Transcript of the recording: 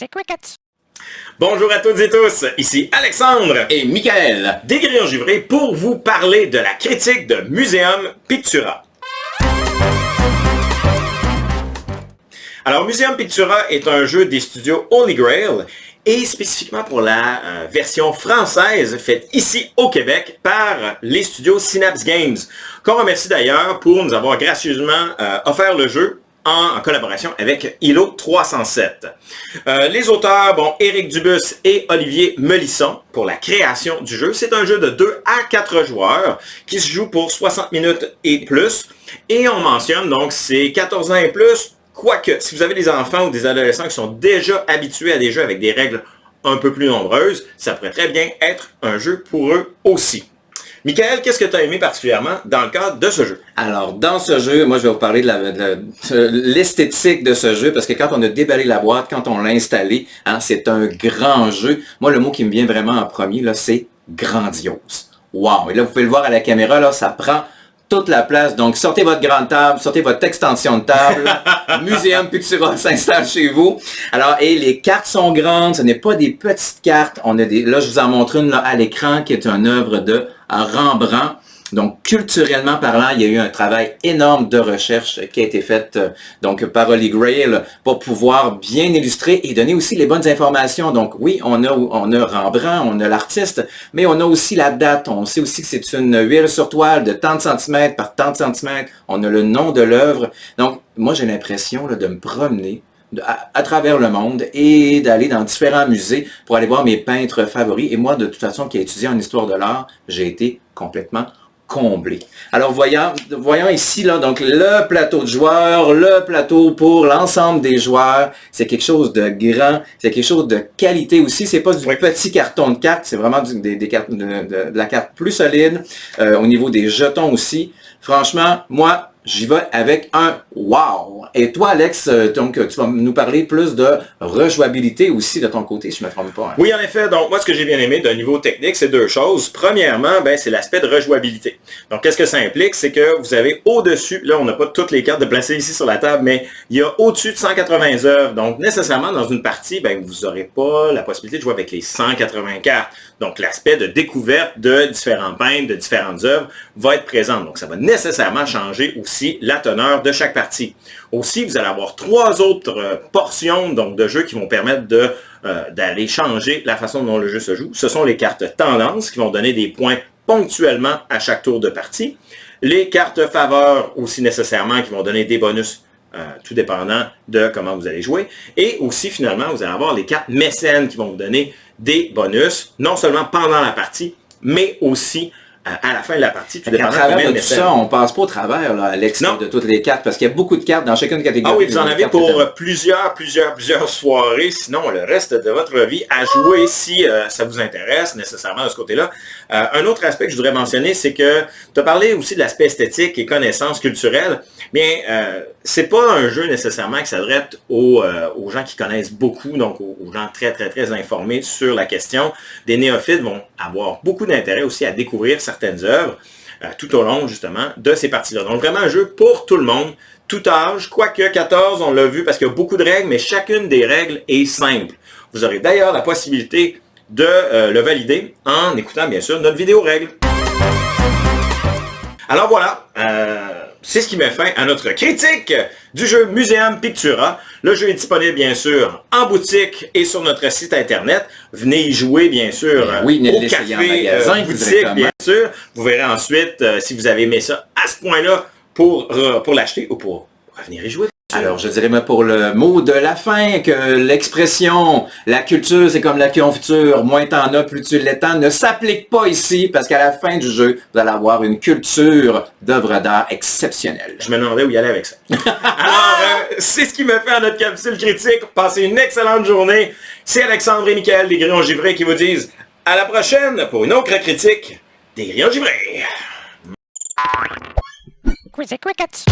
Quiz et Crickets. Bonjour à toutes et tous, ici Alexandre et Michael des Grillons Givrés pour vous parler de la critique de Museum Pictura. Alors, Museum Pictura est un jeu des studios Holy Grail et spécifiquement pour la version française faite ici au Québec par les studios Synapse Games, qu'on remercie d'ailleurs pour nous avoir gracieusement offert le jeu en collaboration avec ILO 307. Les auteurs, Éric Dubus et Olivier Melisson pour la création du jeu. C'est un jeu de 2 à 4 joueurs qui se joue pour 60 minutes et plus. Et on mentionne donc c'est 14 ans et plus, quoique si vous avez des enfants ou des adolescents qui sont déjà habitués à des jeux avec des règles un peu plus nombreuses, ça pourrait très bien être un jeu pour eux aussi. Michael, qu'est-ce que tu as aimé particulièrement dans le cadre de ce jeu? Alors, dans ce jeu, moi je vais vous parler de l'esthétique de ce jeu, parce que quand on a déballé la boîte, quand on l'a installé, c'est un grand jeu. Moi, le mot qui me vient vraiment en premier, là, c'est grandiose. Wow! Et là, vous pouvez le voir à la caméra, là, ça prend toute la place. Donc, sortez votre grande table, sortez votre extension de table. Museum Pictura s'installe chez vous. Alors, et les cartes sont grandes, ce n'est pas des petites cartes. On a des, là, je vous en montre une là, à l'écran qui est une œuvre de Rembrandt. Donc, culturellement parlant, il y a eu un travail énorme de recherche qui a été fait donc par Holy Grail pour pouvoir bien illustrer et donner aussi les bonnes informations. Donc, oui, on a Rembrandt, on a l'artiste, mais on a aussi la date. On sait aussi que c'est une huile sur toile de tant de centimètres par tant de centimètres. On a le nom de l'œuvre. Donc, moi, j'ai l'impression de me promener à travers le monde et d'aller dans différents musées pour aller voir mes peintres favoris. Et moi, de toute façon, qui ai étudié en histoire de l'art, j'ai été complètement comblé. Alors, voyons ici, là, donc le plateau de joueurs, le plateau pour l'ensemble des joueurs. C'est quelque chose de grand, c'est quelque chose de qualité aussi. C'est pas du petit carton de cartes, c'est vraiment des cartes, de la carte plus solide. Au niveau des jetons aussi. Franchement, moi, j'y vais avec un wow! Et toi, Alex, donc tu vas nous parler plus de rejouabilité aussi de ton côté, si je ne me trompe pas. Oui, en effet. Donc, moi, ce que j'ai bien aimé d'un niveau technique, c'est deux choses. Premièrement, c'est l'aspect de rejouabilité. Donc, qu'est-ce que ça implique? C'est que vous avez au-dessus, là, on n'a pas toutes les cartes de placer ici sur la table, mais il y a au-dessus de 180 œuvres. Donc, nécessairement, dans une partie, vous n'aurez pas la possibilité de jouer avec les 180 cartes. Donc, l'aspect de découverte de différents peintres, de différentes œuvres va être présent. Donc, ça va nécessairement changer aussi la teneur de chaque partie. Aussi, vous allez avoir 3 autres portions donc, de jeux qui vont permettre d'aller changer la façon dont le jeu se joue. Ce sont les cartes tendance qui vont donner des points ponctuellement à chaque tour de partie. Les cartes faveurs aussi nécessairement qui vont donner des bonus tout dépendant de comment vous allez jouer. Et aussi, finalement, vous allez avoir les cartes mécènes qui vont vous donner des bonus, non seulement pendant la partie, mais aussi à la fin de la partie, tout dépendant à travers de tout ça, on passe pas au travers, là, Alex, de toutes les cartes, parce qu'il y a beaucoup de cartes dans chacune des catégories. Ah oui, vous en avez pour plusieurs soirées, sinon le reste de votre vie à jouer si ça vous intéresse nécessairement de ce côté-là. Un autre aspect que je voudrais mentionner, c'est que tu as parlé aussi de l'aspect esthétique et connaissances culturelles. Bien, c'est pas un jeu nécessairement qui s'adresse aux gens qui connaissent beaucoup, donc aux gens très, très, très informés sur la question. Des néophytes vont avoir beaucoup d'intérêt aussi à découvrir certaines œuvres tout au long, justement, de ces parties-là. Donc, vraiment un jeu pour tout le monde, tout âge, quoique 14, on l'a vu parce qu'il y a beaucoup de règles, mais chacune des règles est simple. Vous aurez d'ailleurs la possibilité de le valider en écoutant, bien sûr, notre vidéo règles. Alors voilà, c'est ce qui met fin à notre critique du jeu Museum Pictura. Le jeu est disponible, bien sûr, en boutique et sur notre site internet. Venez y jouer, bien sûr, au café, en magasin, boutique, bien sûr. Vous verrez ensuite si vous avez aimé ça à ce point-là pour l'acheter ou pour venir y jouer. Alors, je dirais pour le mot de la fin que l'expression « la culture, c'est comme la confiture, moins t'en as, plus tu l'étends » ne s'applique pas ici parce qu'à la fin du jeu, vous allez avoir une culture d'œuvres d'art exceptionnelle. Je me demandais où y aller avec ça. Alors, c'est ce qui me fait à notre capsule critique. Passez une excellente journée. C'est Alexandre et Michael des Grillons Givrés qui vous disent à la prochaine pour une autre critique des Grillons Givrés. Quiz et Crickets.